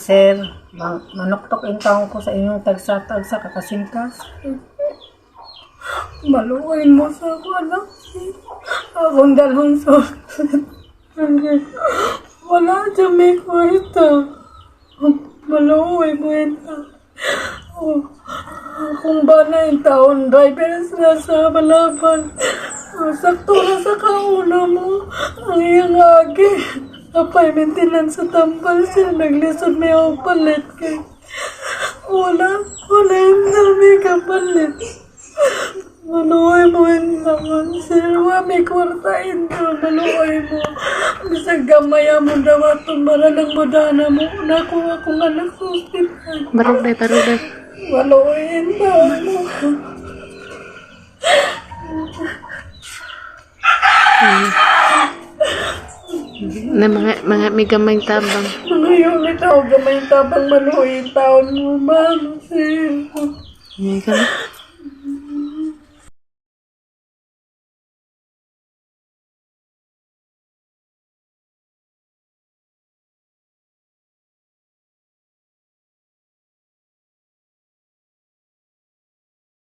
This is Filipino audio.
sir. Manuktok yung taong ko sa inyong tagsa-tagsa kakasingkas. Maluwain mo sa ako, anak. Akong dalhong sa... Wala dyan may kwarta. Maluwain mo yun. Kung ba na yung taon, driver na sa Malaban. Sakto na sa kauna mo. Ang iyang agi. Apay, maintenance sa tambal siya. Naglisod may ako palit kay. Wala yung dami kapalit. Maluway mo yun naman, sir. May kwartain ka. Maluway mo. Bisag gamaya mo daw at maralang modana mo. Nakuha akong anak sa hospital. Barugay. Maluwayin daw mo. Na mga may gamay tabang. Ngayon, ito, gamay tabang maluwayin taon mo, ma'am, sir. May gamay.